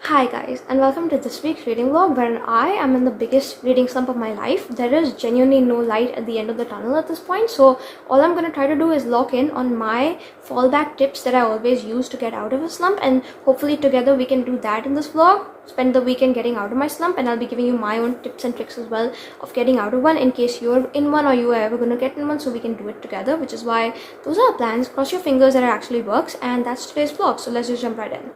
Hi guys, and welcome to this week's reading vlog where I am in the biggest reading slump of my life. There is genuinely no light at the end of the tunnel at this point, so all I'm going to try to do is lock in on my fallback tips that I always use to get out of a slump, and hopefully together we can do that in this vlog. Spend the weekend getting out of my slump, and I'll be giving you my own tips and tricks as well of getting out of one in case you're in one or you are ever going to get in one, so we can do it together, which is why those are our plans. Cross your fingers that it actually works, and that's today's vlog, so let's just jump right in.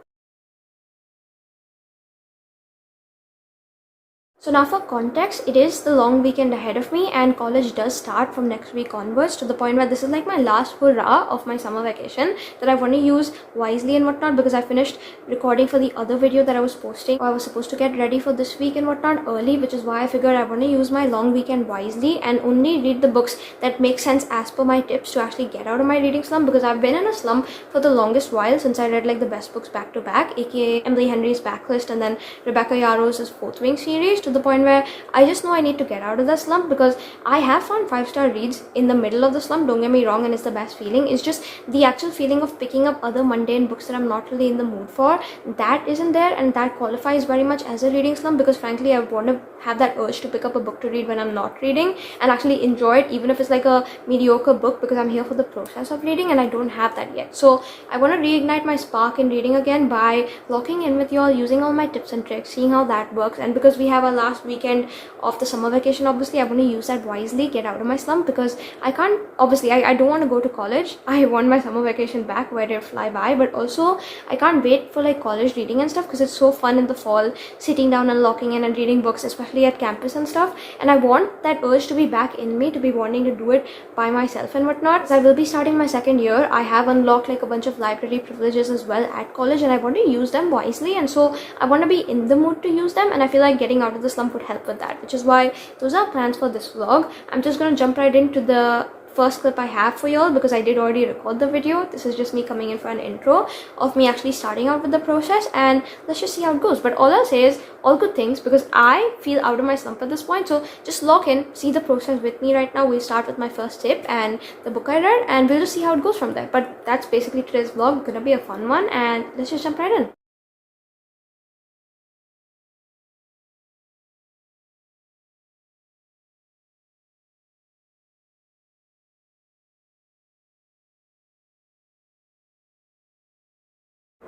So now for context, it is the long weekend ahead of me and college does start from next week onwards, to the point where this is like my last hurrah of my summer vacation that I want to use wisely and whatnot, because I finished recording for the other video that I was posting, or I was supposed to get ready for this week and whatnot early, which is why I figured I want to use my long weekend wisely and only read the books that make sense as per my tips to actually get out of my reading slump, because I've been in a slump for the longest while since I read like the best books back to back, aka Emily Henry's Backlist and then Rebecca Yarros's Fourth Wing series, to the point where I just know I need to get out of the slump, because I have found 5-star reads in the middle of the slump, don't get me wrong, and it's the best feeling. It's just the actual feeling of picking up other mundane books that I'm not really in the mood for, that isn't there, and that qualifies very much as a reading slump, because frankly I want to have that urge to pick up a book to read when I'm not reading and actually enjoy it, even if it's like a mediocre book, because I'm here for the process of reading and I don't have that yet. So I want to reignite my spark in reading again by locking in with y'all, using all my tips and tricks, seeing how that works. And because we have our last weekend of the summer vacation, obviously I want to use that wisely, get out of my slump, because I can't, obviously I don't want to go to college. I want my summer vacation back where it'll fly by, but also I can't wait for like college reading and stuff, because it's so fun in the fall sitting down and locking in and reading books, especially at campus and stuff. And I want that urge to be back in me, to be wanting to do it by myself and whatnot. So I will be starting my second year. I have unlocked like a bunch of library privileges as well at college, and I want to use them wisely, and so I want to be in the mood to use them, and I feel like getting out of the slump would help with that, which is why those are plans for this vlog. I'm just going to jump right into the first clip I have for y'all, because I did already record the video. This is just me coming in for an intro of me actually starting out with the process, and let's just see how it goes. But all I'll say is all good things, because I feel out of my slump at this point, so just lock in, see the process with me right now. We'll start with my first tip and the book I read, and we'll just see how it goes from there. But that's basically today's vlog. It's gonna be a fun one, and let's just jump right in.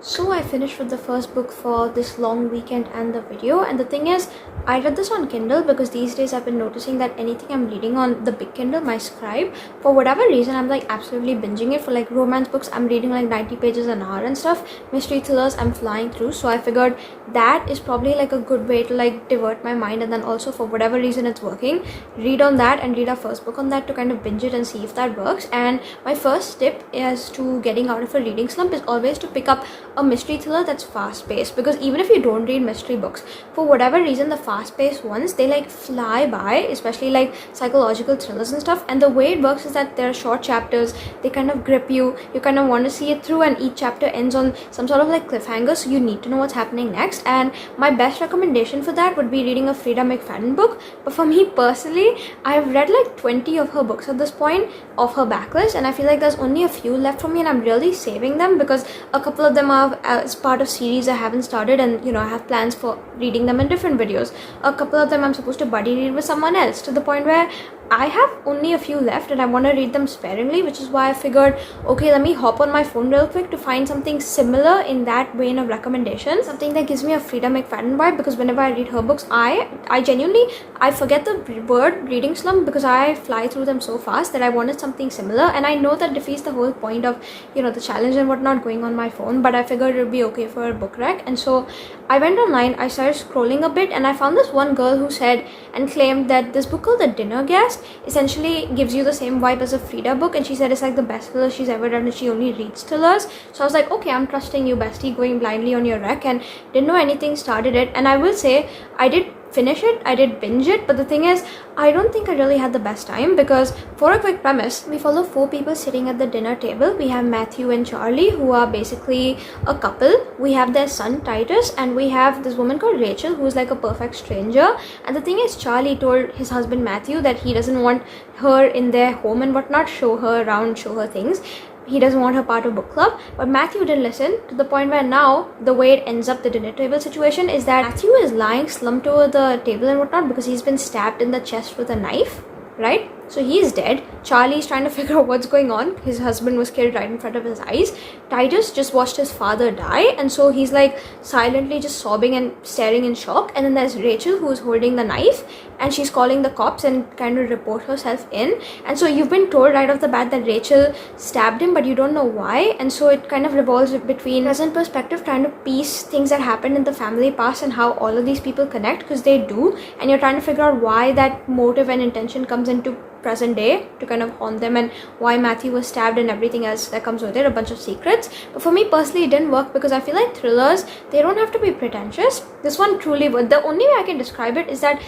So I finished with the first book for this long weekend and the video, and the thing is, I read this on Kindle because these days I've been noticing that anything I'm reading on the big Kindle, my Scribe, for whatever reason I'm like absolutely binging it. For like romance books, I'm reading like 90 pages an hour and stuff. Mystery thrillers, I'm flying through. So I figured that is probably like a good way to like divert my mind, and then also for whatever reason it's working, read on that and read our first book on that to kind of binge it and see if that works. And my first tip as to getting out of a reading slump is always to pick up a mystery thriller that's fast paced, because even if you don't read mystery books, for whatever reason the fast paced ones, they like fly by, especially like psychological thrillers and stuff. And the way it works is that there are short chapters, they kind of grip you, you kind of want to see it through, and each chapter ends on some sort of like cliffhanger, so you need to know what's happening next. And my best recommendation for that would be reading a Frida McFadden book. But for me personally, I've read like 20 of her books at this point of her backlist, and I feel like there's only a few left for me, and I'm really saving them because a couple of them are as part of series I haven't started, and you know, I have plans for reading them in different videos. A couple of them I'm supposed to buddy read with someone else, to the point where I have only a few left and I want to read them sparingly, which is why I figured, okay, let me hop on my phone real quick to find something similar in that vein of recommendation, something that gives me a Frida McFadden vibe, because whenever I read her books, I genuinely forget the word reading slump, because I fly through them so fast that I wanted something similar. And I know that defeats the whole point of, you know, the challenge and whatnot going on my phone, but I figured it would be okay for a book rec. And so I went online, I started scrolling a bit, and I found this one girl who said and claimed that this book called The Dinner Guest essentially gives you the same vibe as a Frida book, and she said it's like the best thriller she's ever done and she only reads thrillers. So I was like, okay, I'm trusting you, bestie, going blindly on your rec, and didn't know anything, started it. And I will say I did finish it, I did binge it, but the thing is, I don't think I really had the best time, because for a quick premise, we follow 4 people sitting at the dinner table. We have Matthew and Charlie, who are basically a couple. We have their son Titus, and we have this woman called Rachel, who is like a perfect stranger. And the thing is, Charlie told his husband Matthew that he doesn't want her in their home and whatnot, show her around, show her things. he doesn't want her part of book club. But Matthew didn't listen, to the point where now the way it ends up, the dinner table situation, is that Matthew is lying slumped over the table and whatnot because he's been stabbed in the chest with a knife, right? So he's dead. Charlie's trying to figure out what's going on. His husband was killed right in front of his eyes. Titus just watched his father die, and so he's like silently just sobbing and staring in shock. And then there's Rachel, who's holding the knife, and she's calling the cops and kind of report herself in. And so you've been told right off the bat that Rachel stabbed him, but you don't know why. And so it kind of revolves between present perspective, trying to piece things that happened in the family past and how all of these people connect, because they do, and you're trying to figure out why that motive and intention comes into present day to kind of haunt them, and why Matthew was stabbed and everything else that comes with it, a bunch of secrets. But for me personally, it didn't work because I feel like thrillers, they don't have to be pretentious. This one truly would. The only way I can describe it is that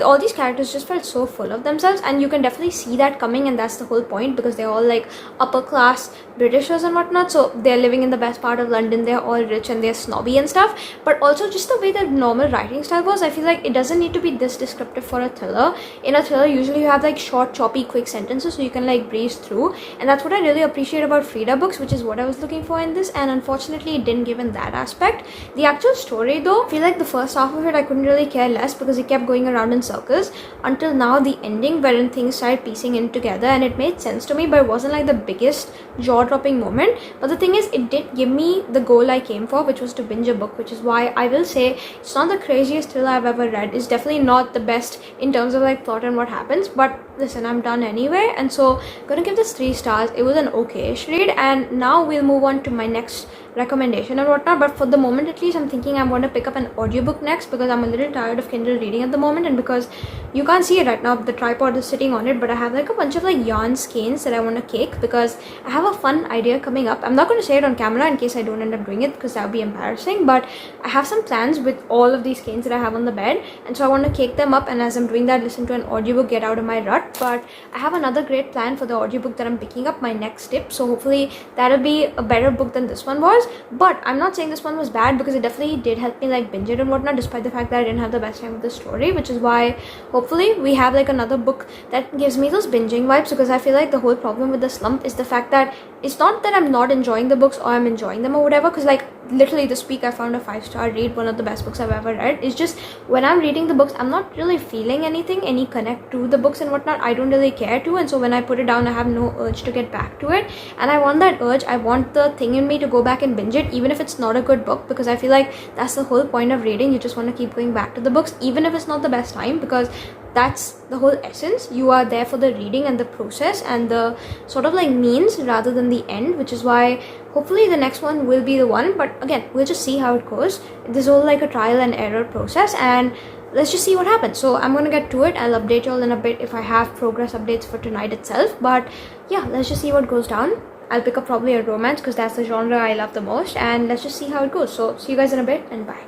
all these characters just felt so full of themselves, and you can definitely see that coming, and that's the whole point, because they're all like upper class Britishers and whatnot, so they're living in the best part of London, they're all rich and they're snobby and stuff. But also just the way that normal writing style was, I feel like it doesn't need to be this descriptive for a thriller. In a thriller, usually you have like short, choppy, quick sentences so you can like breeze through, and that's what I really appreciate about Frida books, which is what I was looking for in this, and unfortunately it didn't give in that aspect. The actual story though, I feel like the first half of it I couldn't really care less because it kept going around in circles until now the ending, wherein things started piecing in together, and it made sense to me, but it wasn't like the biggest jaw-dropping moment. But the thing is, it did give me the goal I came for, which was to binge a book, which is why I will say it's not the craziest thriller I've ever read. It's definitely not the best in terms of like plot and what happens, but listen, I'm done anyway, and so I'm gonna give this 3 stars. It was an okay-ish read, and now we'll move on to my next recommendation and whatnot. But for the moment at least, I'm thinking I'm going to pick up an audiobook next, because I'm a little tired of Kindle reading at the moment, and because you can't see it right now, the tripod is sitting on it, but I have like a bunch of like yarn skeins that I want to cake, because I have a fun idea coming up. I'm not going to say it on camera in case I don't end up doing it, because that would be embarrassing, but I have some plans with all of these skeins that I have on the bed, and so I want to cake them up, and as I'm doing that, listen to an audiobook, get out of my rut. But I have another great plan for the audiobook that I'm picking up, my next tip, so hopefully that'll be a better book than this one was. But I'm not saying this one was bad, because it definitely did help me like binge it and whatnot, despite the fact that I didn't have the best time with the story, which is why hopefully we have like another book that gives me those binging vibes. Because I feel like the whole problem with the slump is the fact that it's not that I'm not enjoying the books or I'm enjoying them or whatever, because like literally this week I found a 5-star read, one of the best books I've ever read. It's just when I'm reading the books, I'm not really feeling anything, any connect to the books and whatnot. I don't really care to, and so when I put it down, I have no urge to get back to it, and I want that urge. I want the thing in me to go back and binge it, even if it's not a good book, because I feel like that's the whole point of reading. You just want to keep going back to the books, even if it's not the best time, because that's the whole essence. You are there for the reading and the process and the sort of like means rather than the end, which is why hopefully the next one will be the one. But again, we'll just see how it goes. This is all like a trial and error process, and let's just see what happens. So I'm gonna get to it. I'll update you all in a bit if I have progress updates for tonight itself, but yeah, let's just see what goes down. I'll pick up probably a romance, because that's the genre I love the most, and let's just see how it goes. So see you guys in a bit, and bye.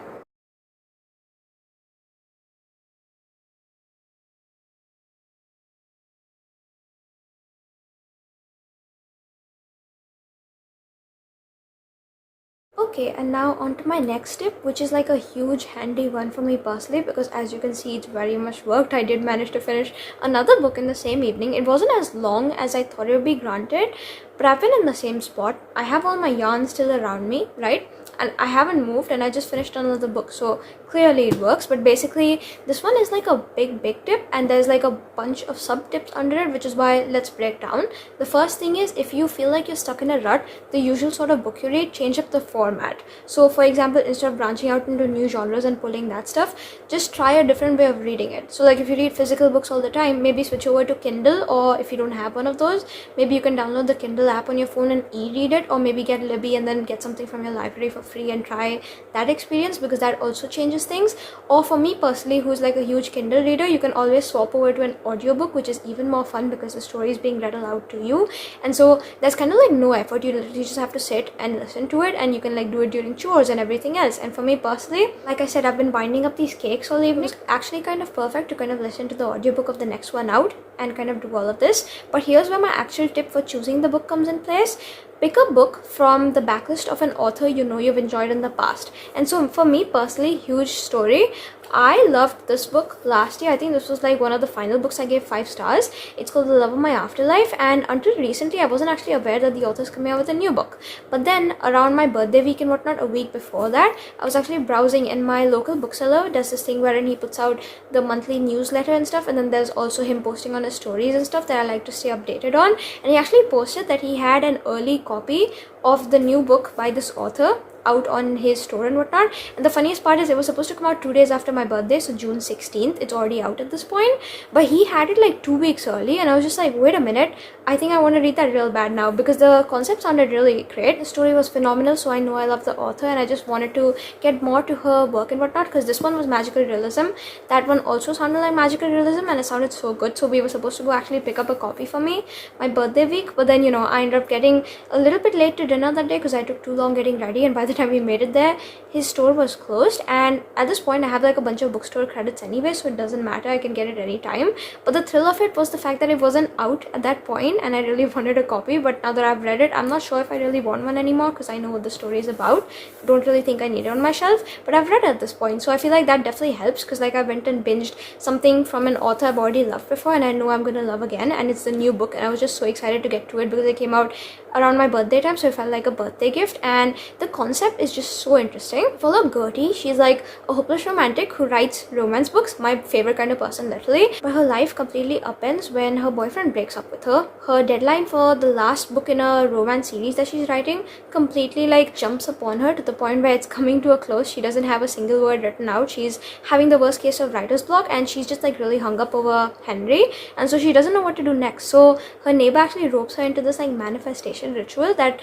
Okay, and now on to my next tip, which is like a huge handy one for me personally, because as you can see, it's very much worked. I did manage to finish another book in the same evening. It wasn't as long as I thought it would be, granted, but I've been in the same spot. I have all my yarn still around me, right? And I haven't moved, and I just finished another book, so clearly it works. But basically this one is like a big tip, and there's like a bunch of sub tips under it, which is why let's break down. The first thing is, if you feel like you're stuck in a rut, the usual sort of book you read, change up the format. So for example, instead of branching out into new genres and pulling that stuff, just try a different way of reading it. So like if you read physical books all the time, maybe switch over to Kindle, or if you don't have one of those, maybe you can download the Kindle app on your phone and e-read it, or maybe get Libby and then get something from your library for free and try that experience, because that also changes things. Or for me personally, who's like a huge Kindle reader, you can always swap over to an audiobook, which is even more fun because the story is being read aloud to you, and so there's kind of like no effort. You literally just have to sit and listen to it, and you can like do it during chores and everything else. And for me personally, like I said, I've been winding up these cakes all evening. It's actually kind of perfect to kind of listen to the audiobook of the next one out and kind of do all of this. But here's where my actual tip for choosing the book comes in place. pick a book from the backlist of an author you know you've enjoyed in the past. And so for me personally, huge story. I loved this book last year. I think this was like one of the final books I gave 5 stars. It's called The Love of My Afterlife, and until recently I wasn't actually aware that the author's coming out with a new book. But then around my birthday week and whatnot, a week before that, I was actually browsing, and my local bookseller does this thing wherein he puts out the monthly newsletter and stuff, and then there's also him posting on his stories and stuff that I like to stay updated on. And he actually posted that he had an early copy of the new book by this author out on his store and whatnot. And the funniest part is it was supposed to come out 2 days after my birthday, so June 16th. It's already out at this point, but he had it like 2 weeks early, and I was just like, wait a minute, I think I want to read that real bad now, because the concept sounded really great. The story was phenomenal, so I know I love the author, and I just wanted to get more to her work and whatnot, because this one was magical realism. That one also sounded like magical realism, and it sounded so good. So we were supposed to go actually pick up a copy for me my birthday week, but then I ended up getting a little bit late to dinner that day because I took too long getting ready, and by the time we made it there, his store was closed. And at this point I have like a bunch of bookstore credits anyway, so it doesn't matter, I can get it anytime. But the thrill of it was the fact that it wasn't out at that point, and I really wanted a copy. But now that I've read it, I'm not sure if I really want one anymore, because I know what the story is about. I don't really think I need it on my shelf, but I've read it at this point, so I feel like that definitely helps, because like I went and binged something from an author I've already loved before, and I know I'm gonna love again, and it's the new book, and I was just so excited to get to it because it came out around my birthday time, so it felt like a birthday gift. And the concept is just so interesting. Follow Gertie. She's like a hopeless romantic who writes romance books, my favorite kind of person literally, but her life completely upends when her boyfriend breaks up with her. Her deadline for the last book in a romance series that she's writing completely like jumps upon her to the point where it's coming to a close. She doesn't have a single word written out. She's having the worst case of writer's block, and she's just like really hung up over Henry, and so she doesn't know what to do next. So her neighbor actually ropes her into this like manifestation ritual that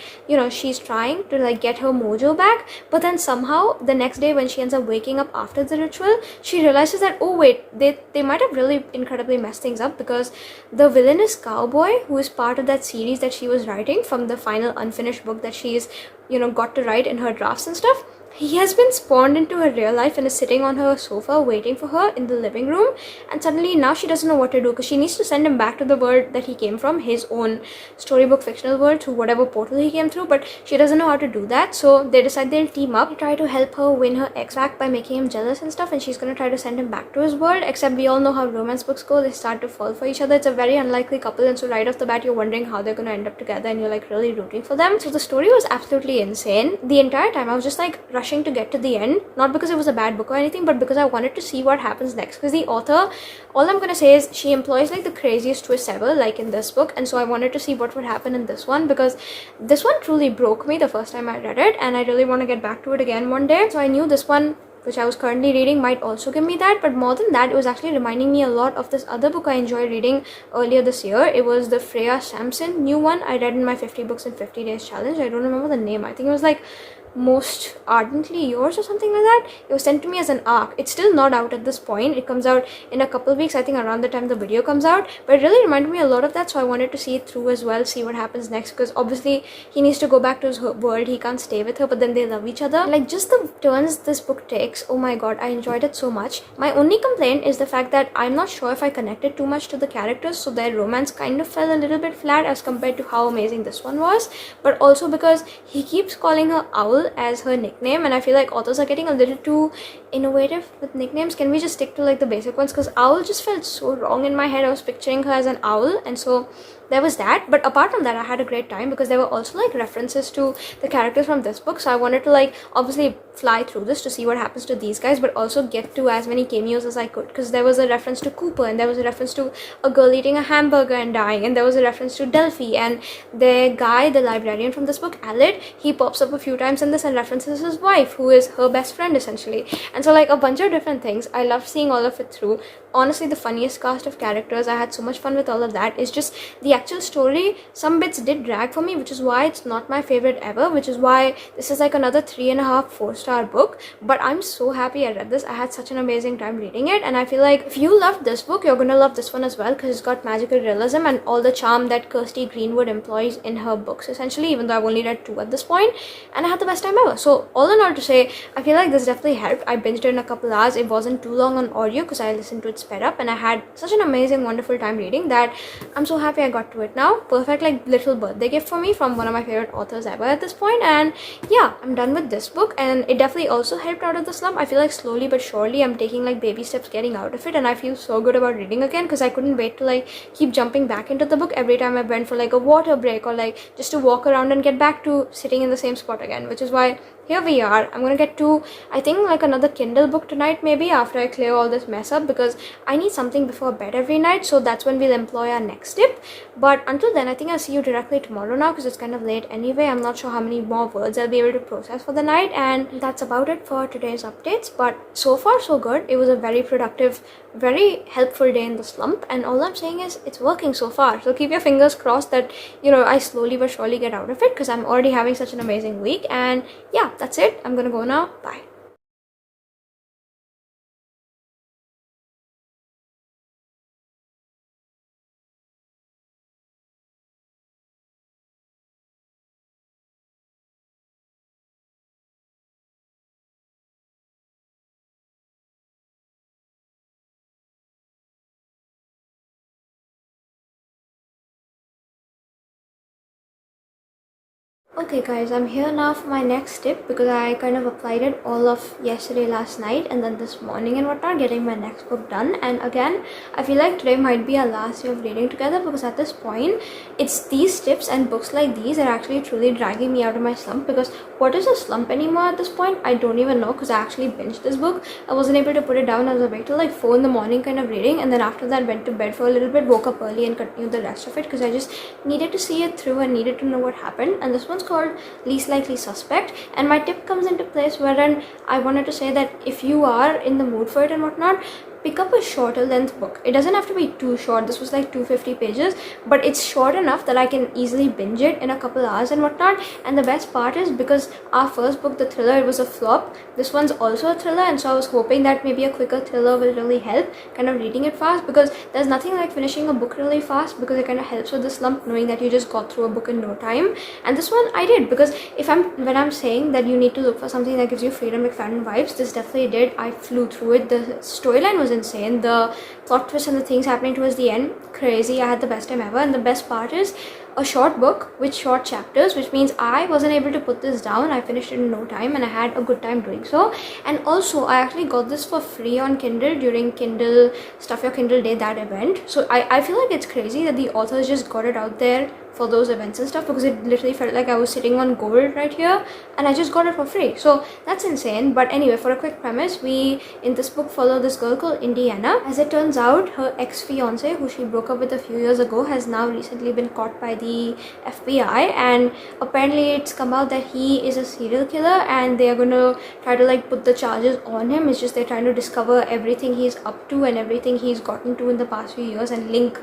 she's trying to like get her mojo back, but then somehow the next day when she ends up waking up after the ritual, she realizes that, oh wait, they might have really incredibly messed things up, because the villainous cowboy who is part of that series that she was writing from the final unfinished book that she's got to write in her drafts and stuff, he has been spawned into her real life and is sitting on her sofa waiting for her in the living room. And suddenly now she doesn't know what to do, because she needs to send him back to the world that he came from, his own storybook fictional world, through whatever portal he came through, but she doesn't know how to do that. So they decide they'll team up, try to help her win her ex back by making him jealous and stuff, and she's gonna try to send him back to his world. Except we all know how romance books go, they start to fall for each other. It's a very unlikely couple, and so right off the bat you're wondering how they're gonna end up together, and you're like really rooting for them. So the story was absolutely insane. The entire time I was just like rushing to get to the end, not because it was a bad book or anything, but because I wanted to see what happens next, because the author, all I'm gonna say is she employs like the craziest twists ever, like in this book, and so I wanted to see what would happen in this one, because this one truly broke me the first time I read it, and I really want to get back to it again one day. So I knew this one, which I was currently reading, might also give me that, but more than that, it was actually reminding me a lot of this other book I enjoyed reading earlier this year. It was the Freya Sampson new one I read in my 50 books in 50 days challenge. I don't remember the name. I think it was like Most Ardently Yours or something like that. It was sent to me as an arc. It's still not out at this point. It comes out in a couple of weeks, I think around the time the video comes out, but it really reminded me a lot of that, so I wanted to see it through as well, see what happens next, because obviously he needs to go back to his world, he can't stay with her, but then they love each other. Like just the turns this book takes, oh my god, I enjoyed it so much. My only complaint is the fact that I'm not sure if I connected too much to the characters, so their romance kind of fell a little bit flat as compared to how amazing this one was, but also because he keeps calling her Owl as her nickname, and I feel like authors are getting a little too innovative with nicknames. Can we just stick to like the basic ones, because Owl just felt so wrong in my head. I was picturing her as an owl, and so there was that. But apart from that, I had a great time, because there were also like references to the characters from this book, so I wanted to like obviously fly through this to see what happens to these guys, but also get to as many cameos as I could, because there was a reference to Cooper, and there was a reference to a girl eating a hamburger and dying, and there was a reference to Delphi, and the guy, the librarian from this book, Aled, he pops up a few times in this and references his wife, who is her best friend essentially. And so like a bunch of different things. I loved seeing all of it through. Honestly, the funniest cast of characters, I had so much fun with all of that. It's just the actual story, some bits did drag for me, which is why it's not my favorite ever, which is why this is like another 3.5 4-star book. But I'm so happy I read this. I had such an amazing time reading it, and I feel like if you loved this book, you're gonna love this one as well, because it's got magical realism and all the charm that Kirsty Greenwood employs in her books essentially, even though I've only read 2 at this point, and I had the best time ever. So all in all to say, I feel like this definitely helped. I binged it in a couple hours. It wasn't too long on audio because I listened to it sped up, and I had such an amazing wonderful time reading that I'm so happy I got to it now. Perfect like little birthday gift for me from one of my favorite authors ever at this point. And yeah, I'm done with this book, and it definitely also helped out of the slump. I feel like slowly but surely I'm taking like baby steps getting out of it, and I feel so good about reading again because I couldn't wait to like keep jumping back into the book every time I went for like a water break or like just to walk around and get back to sitting in the same spot again, which is why here we are. I'm gonna get to, I think, like another Kindle book tonight maybe after I clear all this mess up, because I need something before bed every night, so that's when we'll employ our next tip. But until then, I think I'll see you directly tomorrow now because it's kind of late anyway. I'm not sure how many more words I'll be able to process for the night, and that's about it for today's updates. But so far so good. It was a very productive, very helpful day in the slump, and all I'm saying is it's working so far. So keep your fingers crossed that, you know, I slowly but surely get out of it, because I'm already having such an amazing week. And yeah, that's it. I'm gonna go now. Bye. Okay guys, I'm here now for my next tip because I kind of applied it all of yesterday, last night, and then this morning and whatnot, getting my next book done. And again, I feel like today might be our last day of reading together, because at this point, it's these tips and books like these that are actually truly dragging me out of my slump. Because what is a slump anymore at this point? I don't even know, because I actually binged this book. I wasn't able to put it down. I was awake till like 4 in the morning kind of reading, and then after that went to bed for a little bit, woke up early and continued the rest of it because I just needed to see it through and needed to know what happened. And this one's called Least Likely Suspect, and my tip comes into place wherein I wanted to say that if you are in the mood for it and whatnot, pick up a shorter length book. It doesn't have to be too short. This was like 250 pages, but it's short enough that I can easily binge it in a couple hours and whatnot. And the best part is, because our first book, the thriller, it was a flop, this one's also a thriller, and so I was hoping that maybe a quicker thriller will really help kind of reading it fast, because there's nothing like finishing a book really fast, because it kind of helps with the slump knowing that you just got through a book in no time. And this one I did, because when I'm saying that you need to look for something that gives you Freedom McFadden vibes, this definitely did. I flew through it. The storyline was insane. The plot twist and the things happening towards the end, crazy. I had the best time ever. And the best part is, a short book with short chapters, which means I wasn't able to put this down. I finished it in no time, and I had a good time doing so. And also, I actually got this for free on Kindle during Kindle Stuff Your Kindle Day, that event. So I feel like it's crazy that the authors just got it out there for those events and stuff, because it literally felt like I was sitting on gold right here, and I just got it for free. So that's insane. But anyway, for a quick premise, we in this book follow this girl called Indiana. As it turns out, her ex-fiance, who she broke up with a few years ago, has now recently been caught by the FBI, and apparently it's come out that he is a serial killer, and they are gonna try to like put the charges on him. It's just they're trying to discover everything he's up to and everything he's gotten to in the past few years, and link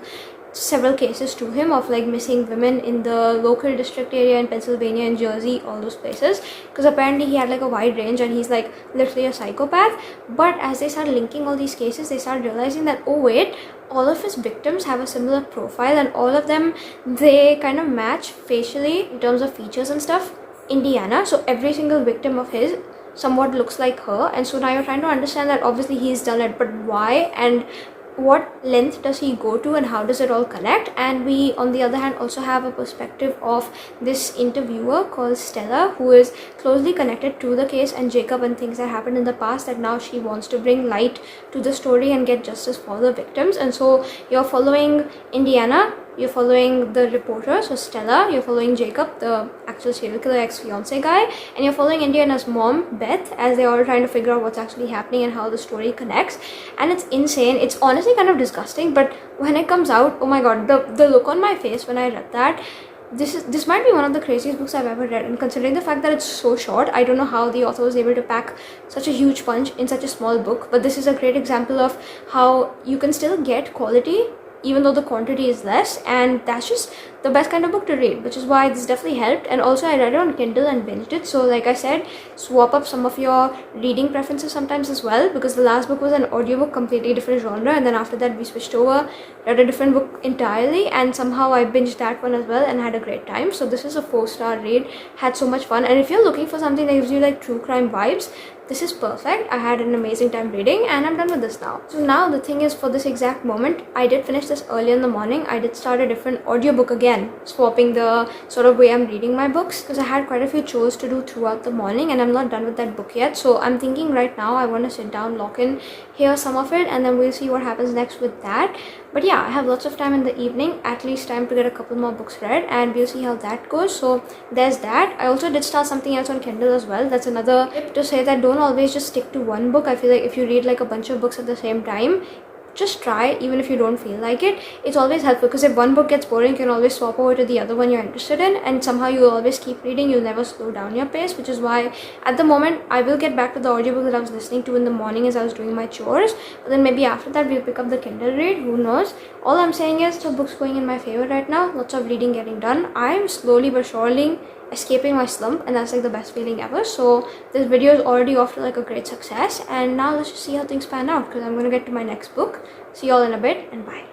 several cases to him of like missing women in the local district area in Pennsylvania and Jersey, all those places, because apparently he had like a wide range and he's like literally a psychopath. But as they start linking all these cases, they start realizing that, oh wait, all of his victims have a similar profile, and all of them, they kind of match facially in terms of features and stuff, Indiana. So every single victim of his somewhat looks like her. And so now you're trying to understand that obviously he's done it, but why, and what length does he go to, and how does it all connect? And we, on the other hand, also have a perspective of this interviewer called Stella, who is closely connected to the case and Jacob and things that happened in the past, that now she wants to bring light to the story and get justice for the victims. And so you're following Indiana, you're following the reporter, so Stella, you're following Jacob, the actual serial killer ex-fiance guy, and you're following Indiana's mom, Beth, as they're all trying to figure out what's actually happening and how the story connects. And it's insane. It's honestly kind of disgusting, but when it comes out, oh my god, the look on my face when I read that, this might be one of the craziest books I've ever read. And considering the fact that it's so short, I don't know how the author was able to pack such a huge punch in such a small book. But this is a great example of how you can still get quality even though the quantity is less, and that's just the best kind of book to read, which is why this definitely helped. And also I read it on Kindle and binged it, so like I said, swap up some of your reading preferences sometimes as well, because the last book was an audiobook, completely different genre, and then after that we switched over, read a different book entirely, and somehow I binged that one as well and had a great time. So this is a 4-star read, had so much fun. And if you're looking for something that gives you like true crime vibes, this is perfect. I had an amazing time reading and I'm done with this now. So now the thing is, for this exact moment, I did finish this early in the morning. I did start a different audiobook again, swapping the sort of way I'm reading my books, because I had quite a few chores to do throughout the morning and I'm not done with that book yet. So I'm thinking right now I want to sit down, lock in, hear some of it, and then we'll see what happens next with that. But yeah, I have lots of time in the evening, at least time to get a couple more books read, and we'll see how that goes. So there's that. I also did start something else on Kindle as well. That's another tip to say that don't always just stick to one book. I feel like if you read like a bunch of books at the same time, just try, even if you don't feel like it. It's always helpful, because if one book gets boring, you can always swap over to the other one you're interested in, and somehow you'll always keep reading. You'll never slow down your pace, which is why at the moment I will get back to the audiobook that I was listening to in the morning as I was doing my chores, but then maybe after that we'll pick up the Kindle read, who knows. All I'm saying is the book's going in my favor right now, lots of reading getting done. I'm slowly but surely escaping my slump, and that's like the best feeling ever. So this video is already off to like a great success, and now let's just see how things pan out, because I'm going to get to my next book. See y'all in a bit, and bye.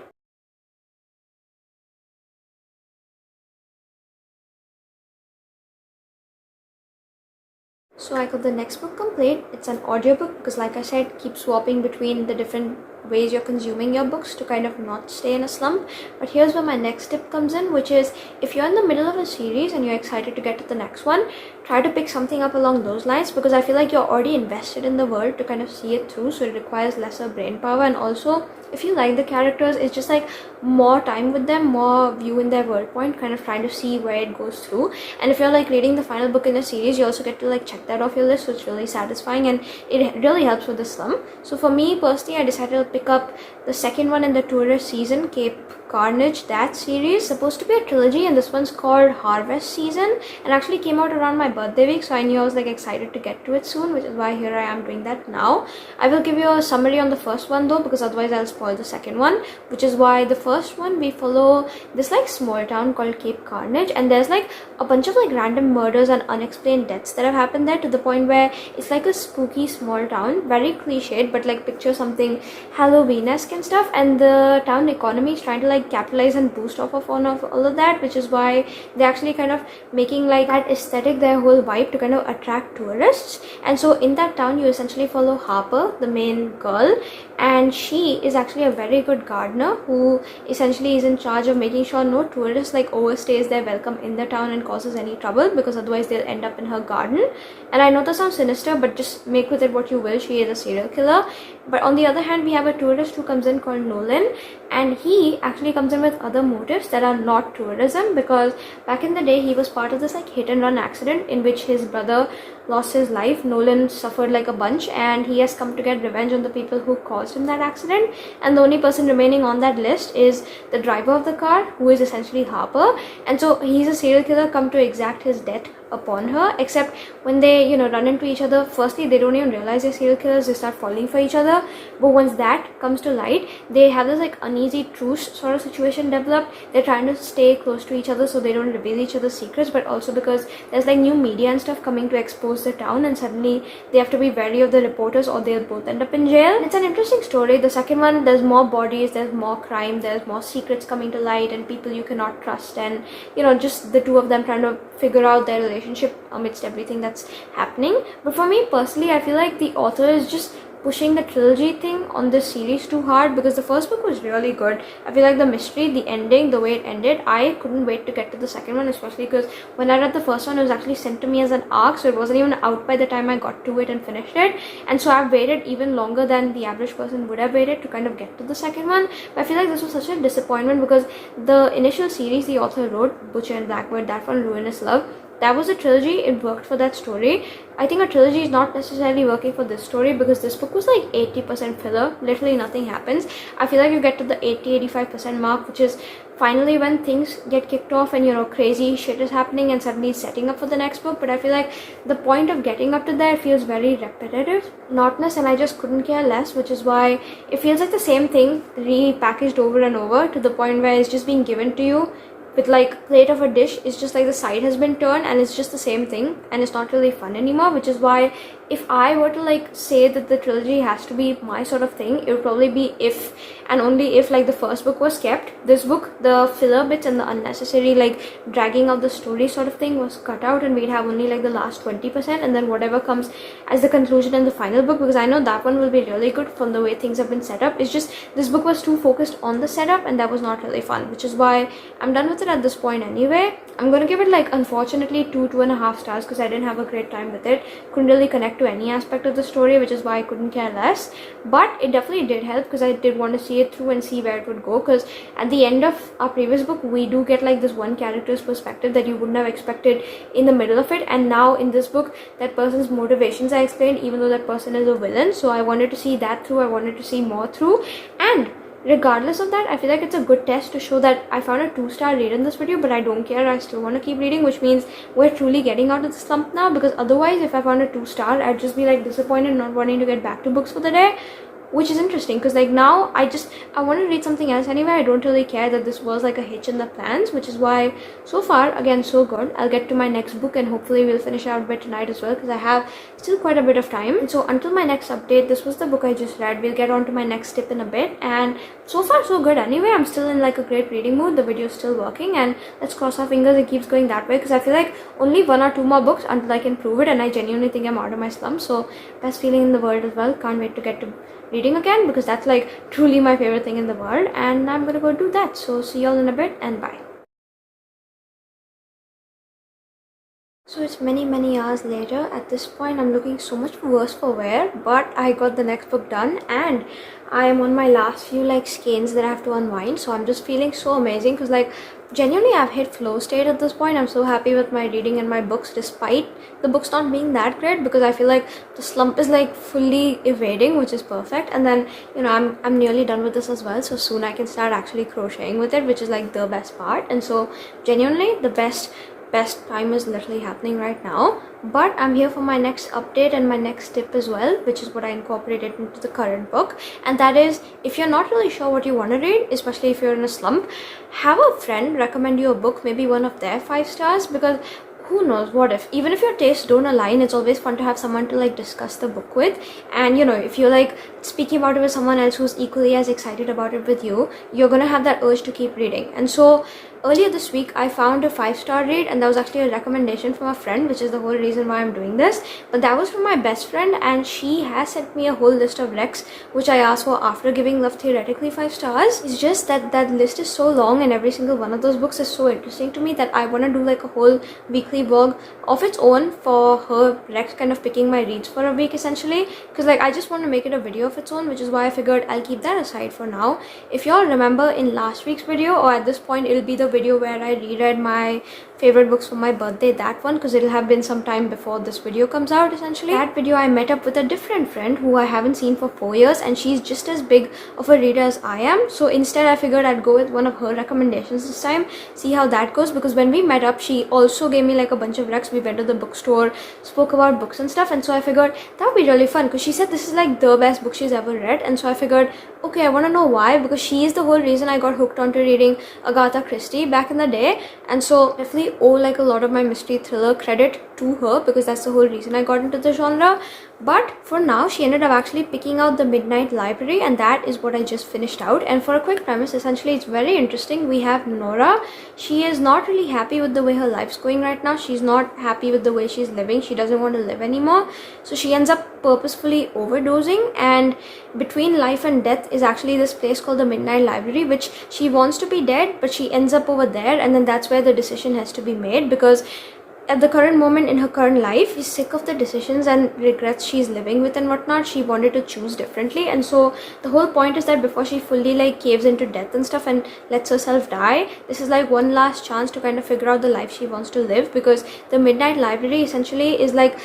So I got the next book complete. It's an audiobook, because like I said, keep swapping between the different ways you're consuming your books to kind of not stay in a slump. But here's where my next tip comes in, which is if you're in the middle of a series and you're excited to get to the next one, try to pick something up along those lines, because I feel like you're already invested in the world to kind of see it through, so it requires lesser brain power. And also, if you like the characters, it's just like more time with them, more view in their world point, kind of trying to see where it goes through. And if you're like reading the final book in a series, you also get to like check that off your list, so it's really satisfying and it really helps with the slump. So for me personally, I decided to pick up the second one in the tourist season, Cape Carnage. That series is supposed to be a trilogy, and this one's called Harvest Season, and actually came out around my birthday week, so I knew I was like excited to get to it soon, which is why here I am doing that now. I will give you a summary on the first one though, because otherwise I'll spoil the second one, which is why the first one we follow this like small town called Cape Carnage, and there's like a bunch of like random murders and unexplained deaths that have happened there, to the point where it's like a spooky small town, very cliched, but like picture something Halloween-esque and stuff, and the town economy is trying to like capitalize and boost off of all of that, which is why they're actually kind of making like that aesthetic their whole vibe to kind of attract tourists. And so in that town you essentially follow Harper, the main girl, and she is actually a very good gardener who essentially is in charge of making sure no tourist like overstays their welcome in the town and causes any trouble, because otherwise they'll end up in her garden. And I know that sounds sinister, but just make with it what you will. She is a serial killer. But on the other hand, we have a tourist who comes in called Nolan, and he actually comes in with other motives that are not tourism, because back in the day he was part of this like hit and run accident in which his brother lost his life. Nolan suffered like a bunch, and he has come to get revenge on the people who caused him that accident, and the only person remaining on that list is the driver of the car, who is essentially Harper. And so he's a serial killer come to exact his death upon her, except when they run into each other, firstly they don't even realize they're serial killers, they start falling for each other. But once that comes to light, they have this like uneasy truce sort of situation developed. They're trying to stay close to each other so they don't reveal each other's secrets, but also because there's like new media and stuff coming to expose the town, and suddenly they have to be wary of the reporters or they'll both end up in jail. It's an interesting story. The second one, there's more bodies, there's more crime, there's more secrets coming to light and people you cannot trust, and just the two of them trying to figure out their relationship amidst everything that's happening. But for me personally, I feel like the author is just pushing the trilogy thing on this series too hard, because the first book was really good. I feel like the mystery, the ending, the way it ended, I couldn't wait to get to the second one, especially because when I read the first one, it was actually sent to me as an arc, so it wasn't even out by the time I got to it and finished it. And so I've waited even longer than the average person would have waited to kind of get to the second one. But I feel like this was such a disappointment, because the initial series the author wrote, Butcher and Blackbird, that one, Ruinous Love, that was a trilogy. It worked for that story. I think a trilogy is not necessarily working for this story, because this book was like 80% filler. Literally nothing happens. I feel like you get to the 80-85% mark, which is finally when things get kicked off and crazy shit is happening and suddenly it's setting up for the next book. But I feel like the point of getting up to there feels very repetitive, monotonous, and I just couldn't care less, which is why it feels like the same thing repackaged over and over, to the point where it's just being given to you with like plate of a dish. It's just like the side has been turned and it's just the same thing, and it's not really fun anymore. Which is why if I were to like say that the trilogy has to be my sort of thing, it would probably be if and only if like the first book was kept. This book, the filler bits and the unnecessary like dragging out the story sort of thing was cut out, and we'd have only like the last 20%, and then whatever comes as the conclusion in the final book, because I know that one will be really good from the way things have been set up. It's just this book was too focused on the setup, and that was not really fun, which is why I'm done with it at this point anyway. I'm gonna give it like unfortunately 2.5 stars because I didn't have a great time with it. Couldn't really connect to any aspect of the story, which is why I couldn't care less. But it definitely did help because I did want to see it through and see where it would go, because at the end of our previous book we do get like this one character's perspective that you wouldn't have expected in the middle of it, and now in this book that person's motivations are explained even though that person is a villain. So I wanted to see that through, I wanted to see more through, and regardless of that, I feel like it's a good test to show that I found a 2-star read in this video, but I don't care, I still want to keep reading, which means we're truly getting out of the slump now, because otherwise if I found a 2-star I'd just be like disappointed, not wanting to get back to books for the day. Which is interesting because like now I want to read something else anyway. I don't really care that this was like a hitch in the plans, which is why so far again so good. I'll get to my next book and hopefully we'll finish out by tonight as well, because I have still quite a bit of time. And so until my next update, this was the book I just read. We'll get on to my next tip in a bit, and so far so good anyway. I'm still in like a great reading mood. The video is still working, and let's cross our fingers it keeps going that way, because I feel like only 1 or 2 more books until I can prove it, and I genuinely think I'm out of my slump. So best feeling in the world as well. Can't wait to get to reading again, because that's like truly my favorite thing in the world, and I'm gonna go do that. So see y'all in a bit, and bye. So it's many hours later. At this point I'm looking so much worse for wear, but I got the next book done and I am on my last few like skeins that I have to unwind. So I'm just feeling so amazing because like genuinely I've hit flow state at this point. I'm so happy with my reading and my books despite the books not being that great, because I feel like the slump is like fully evading, which is perfect. And then you know I'm nearly done with this as well, so soon I can start actually crocheting with it, which is like the best part. And so genuinely the best time is literally happening right now. But I'm here for my next update and my next tip as well, which is what I incorporated into the current book, and that is, if you're not really sure what you want to read, especially if you're in a slump, have a friend recommend you a book, maybe one of their 5 stars, because who knows, what if, even if your tastes don't align, it's always fun to have someone to like discuss the book with. And you know, if you're like speaking about it with someone else who's equally as excited about it with you, you're gonna have that urge to keep reading. And so earlier this week I found a 5-star read, and that was actually a recommendation from a friend, which is the whole reason why I'm doing this. But that was from my best friend, and she has sent me a whole list of recs which I asked for after giving Love theoretically 5 stars. It's just that that list is so long, and every single one of those books is so interesting to me that I want to do like a whole weekly vlog of its own for her recs, kind of picking my reads for a week essentially, because like I just want to make it a video of its own, which is why I figured I'll keep that aside for now. If y'all remember in last week's video, or at this point it'll be the video where I reread my favorite books for my birthday, that one, because it'll have been some time before this video comes out essentially. That video I met up with a different friend who I haven't seen for 4 years, and she's just as big of a reader as I am. So instead I figured I'd go with one of her recommendations this time, see how that goes, because when we met up she also gave me like a bunch of recs. We went to the bookstore, spoke about books and stuff, and so I figured that would be really fun, because she said this is like the best book she's ever read. And so I figured, okay, I want to know why, because she is the whole reason I got hooked onto reading Agatha Christie back in the day. And so definitely owe like a lot of my mystery thriller credit to her, because that's the whole reason I got into the genre. But for now she ended up actually picking out the Midnight Library, and that is what I just finished out. And for a quick premise, essentially it's very interesting. We have Nora. She is not really happy with the way her life's going right now. She's not happy with the way she's living. She doesn't want to live anymore, so she ends up purposefully overdosing, and between life and death is actually this place called the Midnight Library, which she wants to be dead, but she ends up over there. And then that's where the decision has to be made, because at the current moment in her current life, she's sick of the decisions and regrets she's living with and whatnot. She wanted to choose differently, and so the whole point is that before she fully like caves into death and stuff and lets herself die, this is like one last chance to kind of figure out the life she wants to live, because the Midnight Library essentially is like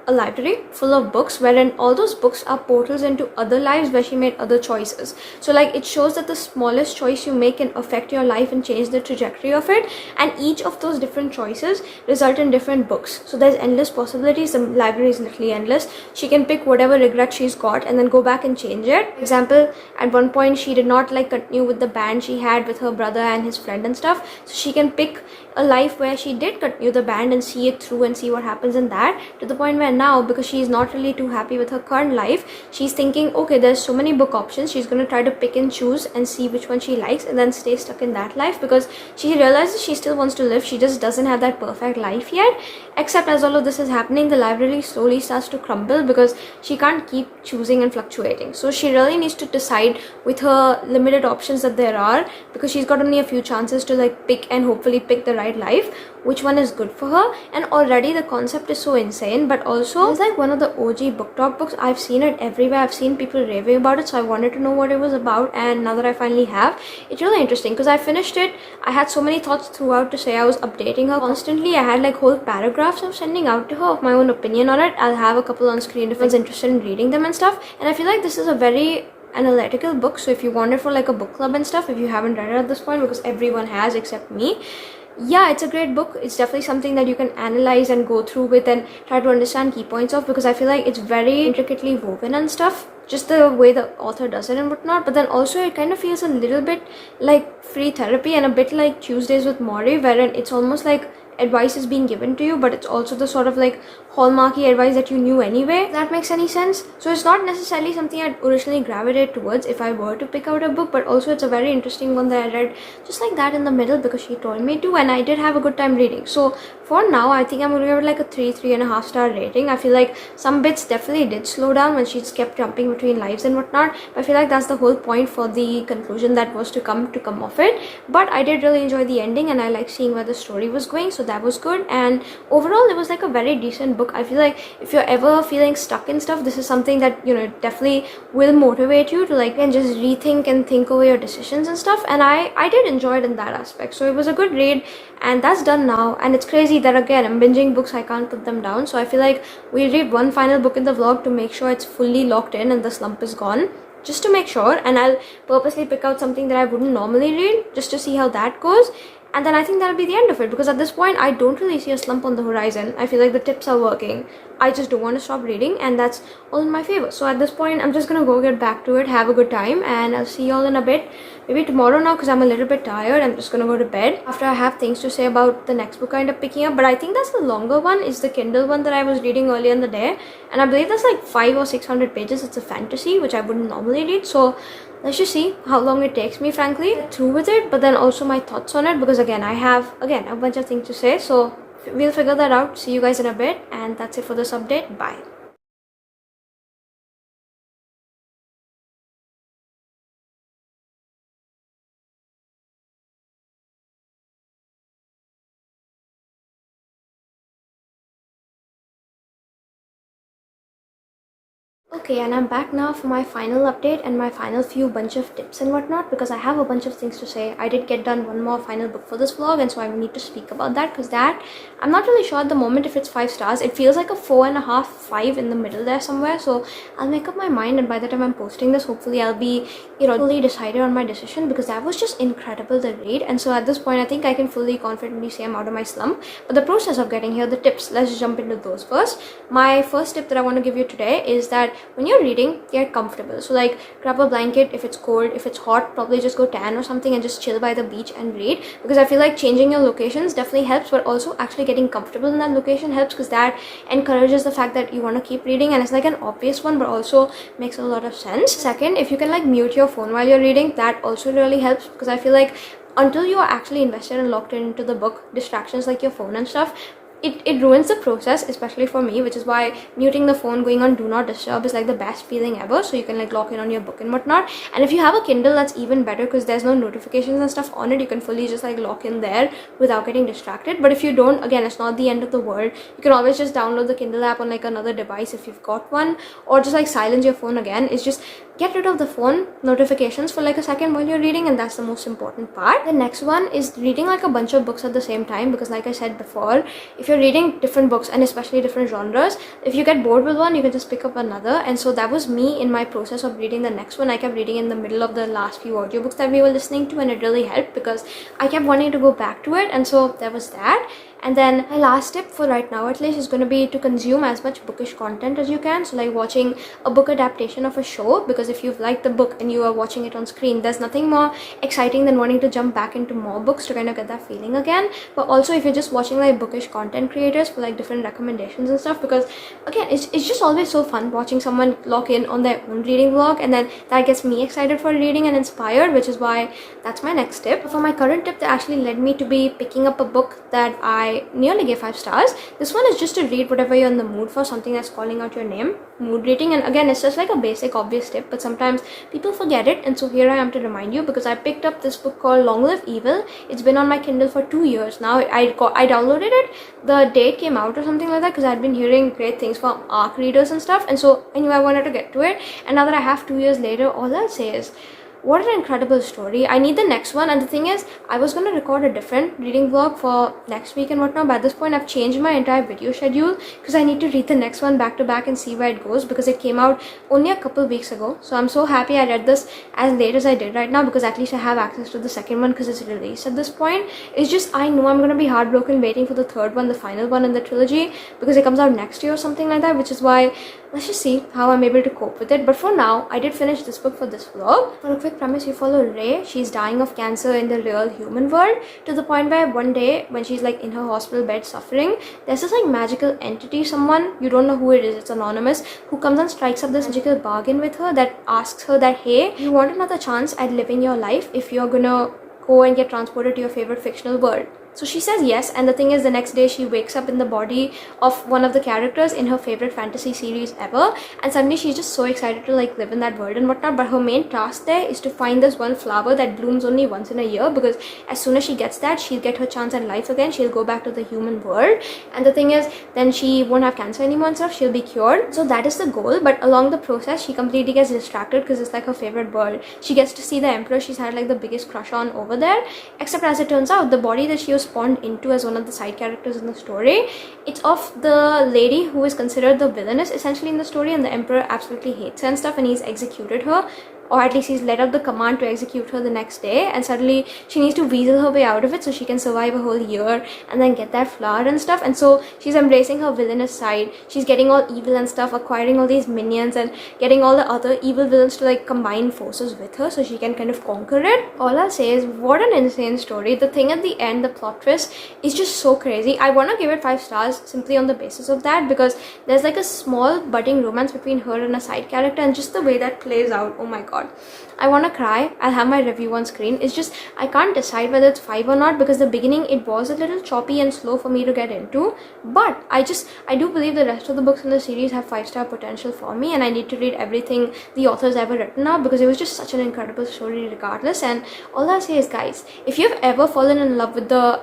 a library full of books, wherein all those books are portals into other lives where she made other choices. So like it shows that the smallest choice you make can affect your life and change the trajectory of it, and each of those different choices result in different books. So there's endless possibilities. The library is literally endless. She can pick whatever regret she's got and then go back and change it. For example, at one point she did not like continue with the band she had with her brother and his friend and stuff, so she can pick a life where she did continue the band and see it through and see what happens in that, to the point where now, because she's not really too happy with her current life, she's thinking, okay, there's so many book options, she's going to try to pick and choose and see which one she likes and then stay stuck in that life, because she realizes she still wants to live, she just doesn't have that perfect life yet. Except as all of this is happening, the library slowly starts to crumble because she can't keep choosing and fluctuating. So she really needs to decide with her limited options that there are, because she's got only a few chances to like pick and hopefully pick the right life, which one is good for her. And already the concept is so insane, but also it's like one of the OG booktok books. I've seen it everywhere, I've seen people raving about it, so I wanted to know what it was about, and now that I finally have, it's really interesting because I finished it. I had so many thoughts throughout to say. I was updating her constantly. I had like whole paragraphs of sending out to her of my own opinion on it. I'll have a couple on screen if anyone's interested in reading them and stuff. And I feel like this is a very analytical book, so if you want it for like a book club and stuff, if you haven't read it at this point, because everyone has except me, yeah, it's a great book. It's definitely something that you can analyze and go through with and try to understand key points of, because I feel like it's very intricately woven and stuff, just the way the author does it and whatnot. But then also it kind of feels a little bit like free therapy and a bit like Tuesdays with Maury, wherein it's almost like advice is being given to you, but it's also the sort of like hallmarky advice that you knew anyway, if that makes any sense. So it's not necessarily something I'd originally gravitate towards if I were to pick out a book, but also it's a very interesting one that I read just like that in the middle because she told me to, and I did have a good time reading. So for now, I think I'm going to give it like a 3.5 star rating. I feel like some bits definitely did slow down when she just kept jumping between lives and whatnot, but I feel like that's the whole point for the conclusion that was to come of it. But I did really enjoy the ending, and I like seeing where the story was going, so that was good. And overall, it was like a very decent book. I feel like if you're ever feeling stuck in stuff, this is something that, you know, definitely will motivate you to like and just rethink and think over your decisions and stuff. And I did enjoy it in that aspect, so it was a good read. And that's done now, and it's crazy that again I'm binging books, I can't put them down. So I feel like we'll read one final book in the vlog to make sure it's fully locked in and the slump is gone, just to make sure. And I'll purposely pick out something that I wouldn't normally read just to see how that goes. And then I think that'll be the end of it, because at this point I don't really see a slump on the horizon. I feel like the tips are working. I just don't want to stop reading, and that's all in my favor. So at this point I'm just gonna go get back to it, have a good time, and I'll see y'all in a bit. Maybe tomorrow now, because I'm a little bit tired. I'm just gonna go to bed after I have things to say about the next book I end up picking up. But I think that's the longer one, is the Kindle one that I was reading earlier in the day, and I believe that's like 500 or 600 pages. It's a fantasy, which I wouldn't normally read, so let's just see how long it takes me, frankly, to get through with it, but then also my thoughts on it, because again I have a bunch of things to say. So we'll figure that out. See you guys in a bit, and that's it for this update. Bye. Okay, and I'm back now for my final update and my final few bunch of tips and whatnot, because I have a bunch of things to say. I did get done one more final book for this vlog, and so I need to speak about that, because that, I'm not really sure at the moment if it's 5 stars. It feels like a 4.5, 5 in the middle there somewhere, so I'll make up my mind, and by the time I'm posting this, hopefully I'll be, you know, fully decided on my decision, because that was just incredible to read. And so at this point I think I can fully confidently say I'm out of my slump. But the process of getting here, the tips, let's jump into those first. My first tip that I want to give you today is that when you're reading, get comfortable. So like grab a blanket if it's cold. If it's hot, probably just go tan or something and just chill by the beach and read, because I feel like changing your locations definitely helps, but also actually getting comfortable in that location helps, because that encourages the fact that you want to keep reading. And it's like an obvious one, but also makes a lot of sense. Second, if you can like mute your phone while you're reading, that also really helps, because I feel like until you are actually invested and locked into the book, distractions like your phone and stuff, it ruins the process, especially for me, which is why muting the phone, going on do not disturb is like the best feeling ever, so you can like lock in on your book and whatnot. And if you have a Kindle, that's even better, because there's no notifications and stuff on it. You can fully just like lock in there without getting distracted. But if you don't, again, it's not the end of the world. You can always just download the Kindle app on like another device if you've got one, or just like silence your phone again. It's just get rid of the phone notifications for like a second while you're reading, and that's the most important part. The next one is reading like a bunch of books at the same time, because like I said before, if you're reading different books and especially different genres, if you get bored with one, you can just pick up another. And so that was me in my process of reading the next one. I kept reading in the middle of the last few audiobooks that we were listening to, and it really helped because I kept wanting to go back to it. And so there was that. And then my last tip for right now at least is going to be to consume as much bookish content as you can. So like watching a book adaptation of a show, because if you've liked the book and you are watching it on screen, there's nothing more exciting than wanting to jump back into more books to kind of get that feeling again. But also if you're just watching like bookish content creators for like different recommendations and stuff, because again it's just always so fun watching someone lock in on their own reading vlog, and then that gets me excited for reading and inspired, which is why that's my next tip. For my current tip that actually led me to be picking up a book that I nearly gave 5 stars. This one is just to read whatever you're in the mood for, something that's calling out your name, mood reading. And again, it's just like a basic obvious tip, but sometimes people forget it, and so here I am to remind you, because I picked up this book called Long Live Evil. It's been on my Kindle for 2 years now. I downloaded it the day it came out or something like that, because I'd been hearing great things from ARC readers and stuff, and so I knew I wanted to get to it. And now that I have 2 years later, all I'll say is what an incredible story. I need the next one. And the thing is, I was going to record a different reading vlog for next week and whatnot, but at this point I've changed my entire video schedule because I need to read the next one back to back and see where it goes, because it came out only a couple weeks ago. So I'm so happy I read this as late as I did right now, because at least I have access to the second one because it's released at this point. It's just, I know I'm going to be heartbroken waiting for the third one, the final one in the trilogy, because it comes out next year or something like that, which is why let's just see how I'm able to cope with it. But for now, I did finish this book for this vlog. For a quick premise, you follow Ray. She's dying of cancer in the real human world, to the point where one day when she's like in her hospital bed suffering, there's this like magical entity, someone, you don't know who it is, it's anonymous, who comes and strikes up this magical bargain with her that asks her that, hey, you want another chance at living your life if you're gonna go and get transported to your favorite fictional world. So she says yes, and the thing is, the next day she wakes up in the body of one of the characters in her favorite fantasy series ever, and suddenly she's just so excited to like live in that world and whatnot. But her main task there is to find this one flower that blooms only once in a year, because as soon as she gets that, she'll get her chance at life again. She'll go back to the human world, and the thing is, then she won't have cancer anymore and stuff. She'll be cured. So that is the goal. But along the process, she completely gets distracted because it's like her favorite world. She gets to see the emperor she's had like the biggest crush on over there, except as it turns out, the body that she was spawned into as one of the side characters in the story, it's of the lady who is considered the villainess essentially in the story, and the emperor absolutely hates her and stuff, and he's executed her, or at least he's let out the command to execute her the next day. And suddenly she needs to weasel her way out of it so she can survive a whole year and then get that flower and stuff. And so she's embracing her villainous side. She's getting all evil and stuff, acquiring all these minions and getting all the other evil villains to like combine forces with her so she can kind of conquer it. All I'll say is, what an insane story. The thing at the end, the plot twist, is just so crazy. I want to give it 5 stars simply on the basis of that, because there's like a small budding romance between her and a side character, and just the way that plays out, oh my god, I want to cry. I'll have my review on screen. It's just, I can't decide whether it's 5 or not, because the beginning it was a little choppy and slow for me to get into, but I do believe the rest of the books in the series have 5-star potential for me, and I need to read everything the author's ever written now, because it was just such an incredible story regardless. And all I'll say is, guys, if you've ever fallen in love with the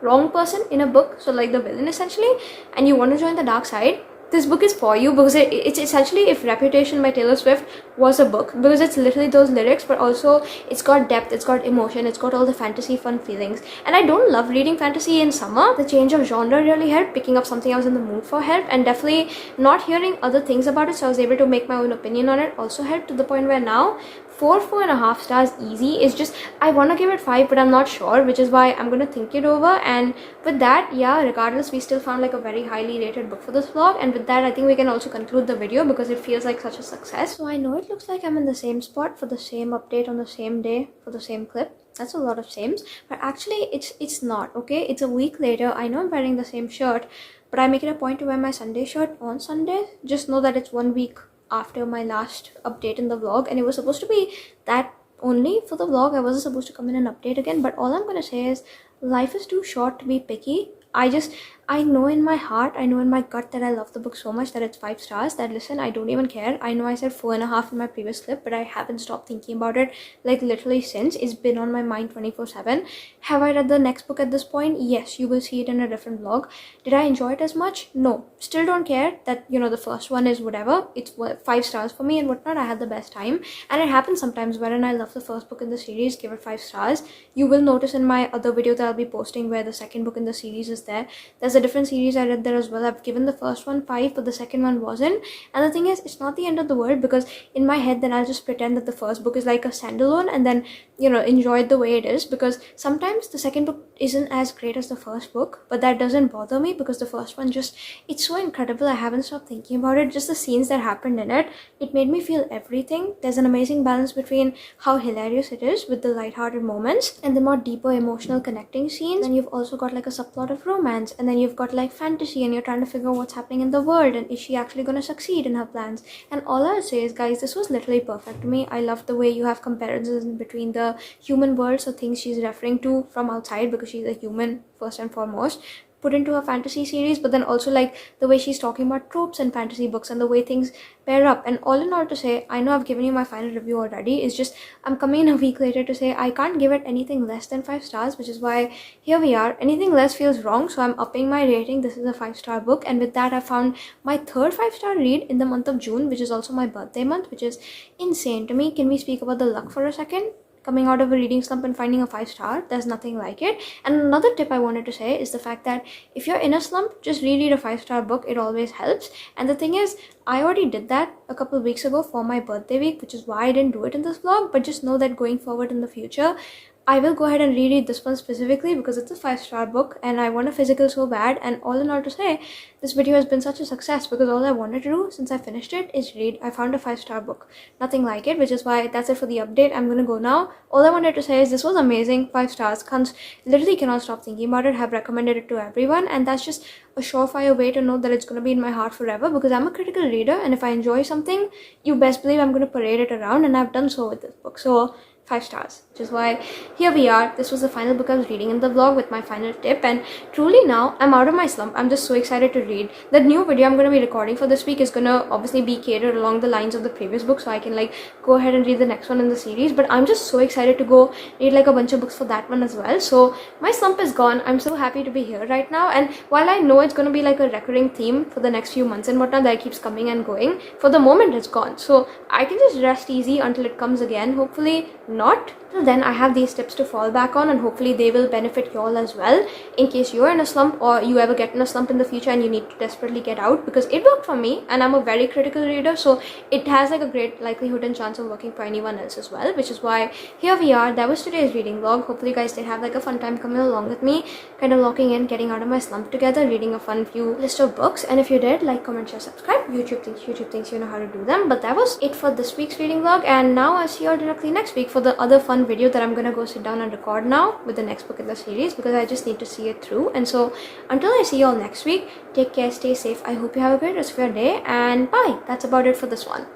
wrong person in a book, so like the villain essentially, and you want to join the dark side, this book is for you, because it's essentially if Reputation by Taylor Swift was a book, because it's literally those lyrics, but also it's got depth, it's got emotion, it's got all the fantasy fun feelings. And I don't love reading fantasy in summer. The change of genre really helped. Picking up something I was in the mood for helped, and definitely not hearing other things about it, so I was able to make my own opinion on it, also helped, to the point where now 4.5 stars easy. Is just, I want to give it 5, but I'm not sure, which is why I'm going to think it over. And with that, yeah, regardless, we still found like a very highly rated book for this vlog, and with that I think we can also conclude the video, because it feels like such a success. So I know it looks like I'm in the same spot for the same update on the same day for the same clip. That's a lot of sames, but actually it's not, okay? It's a week later. I know I'm wearing the same shirt, but I make it a point to wear my Sunday shirt on Sunday. Just know that it's 1 week after my last update in the vlog, and it was supposed to be that only for the vlog. I wasn't supposed to come in and update again, but all I'm gonna say is, life is too short to be picky. I know in my heart, I know in my gut that I love the book so much that it's 5 stars, that listen, I don't even care. I know I said 4.5 in my previous clip, but I haven't stopped thinking about it like literally since. It's been on my mind 24/7. Have I read the next book at this point? Yes, you will see it in a different vlog. Did I enjoy it as much? No. Still don't care that, you know, the first one is whatever. It's 5 stars for me and whatnot. I had the best time, and it happens sometimes wherein I love the first book in the series, give it 5 stars. You will notice in my other video that I'll be posting where the second book in the series is there's a different series I read there as well. I've given the first one 5, but the second one wasn't. And the thing is, it's not the end of the world, because in my head then I'll just pretend that the first book is like a standalone and then, you know, enjoy it the way it is, because sometimes the second book isn't as great as the first book, but that doesn't bother me because the first one just, it's so incredible. I haven't stopped thinking about it. Just the scenes that happened in it, it made me feel everything. There's an amazing balance between how hilarious it is with the lighthearted moments and the more deeper emotional connecting scenes. And you've also got like a subplot of romance, and then you've got like fantasy, and you're trying to figure out what's happening in the world and is she actually going to succeed in her plans. And all I would say is, guys, this was literally perfect to me. I love the way you have comparisons between the human world, so things she's referring to from outside because she's a human first and foremost, put into her fantasy series, but then also like the way she's talking about tropes in fantasy books and the way things pair up. And all in all to say, I know I've given you my final review already, it's just I'm coming in a week later to say I can't give it anything less than 5 stars, which is why here we are. Anything less feels wrong, so I'm upping my rating. This is a 5-star book, and with that I found my third 5-star read in the month of June, which is also my birthday month, which is insane to me. Can we speak about the luck for a second? Coming out of a reading slump and finding a 5-star, there's nothing like it. And another tip I wanted to say is the fact that if you're in a slump, just reread a 5-star book. It always helps. And the thing is, I already did that a couple of weeks ago for my birthday week, which is why I didn't do it in this vlog. But just know that going forward in the future, I will go ahead and reread this one specifically because it's a 5-star book and I want a physical so bad. And all in all to say, this video has been such a success because all I wanted to do since I finished it is read. I found a 5-star book. Nothing like it, which is why that's it for the update. I'm gonna go now. All I wanted to say is this was amazing. 5 stars. Literally cannot stop thinking about it. Have recommended it to everyone, and that's just a surefire way to know that it's gonna be in my heart forever, because I'm a critical reader, and if I enjoy something, you best believe I'm gonna parade it around, and I've done so with this book. So 5 stars, which is why here we are. This was the final book I was reading in the vlog with my final tip, and truly now I'm out of my slump. I'm just so excited to read. The new video I'm going to be recording for this week is going to obviously be catered along the lines of the previous book, so I can like go ahead and read the next one in the series, but I'm just so excited to go read like a bunch of books for that one as well. So my slump is gone. I'm so happy to be here right now, and while I know it's going to be like a recurring theme for the next few months and whatnot that keeps coming and going, for the moment it's gone, so I can just rest easy until it comes again. Hopefully not. Till then, I have these tips to fall back on, and hopefully they will benefit you all as well in case you're in a slump or you ever get in a slump in the future and you need to desperately get out, because it worked for me and I'm a very critical reader, so it has like a great likelihood and chance of working for anyone else as well, which is why here we are. That was today's reading vlog. Hopefully you guys did have like a fun time coming along with me, kind of locking in, getting out of my slump together, reading a fun few list of books. And if you did, like, comment, share, subscribe. YouTube thinks you know how to do them. But that was it for this week's reading vlog, and now I'll see you all directly next week for the other fun video that I'm gonna go sit down and record now with the next book in the series, because I just need to see it through. And so until I see you all next week, take care, stay safe. I hope you have a great rest of your day, and bye. That's about it for this one.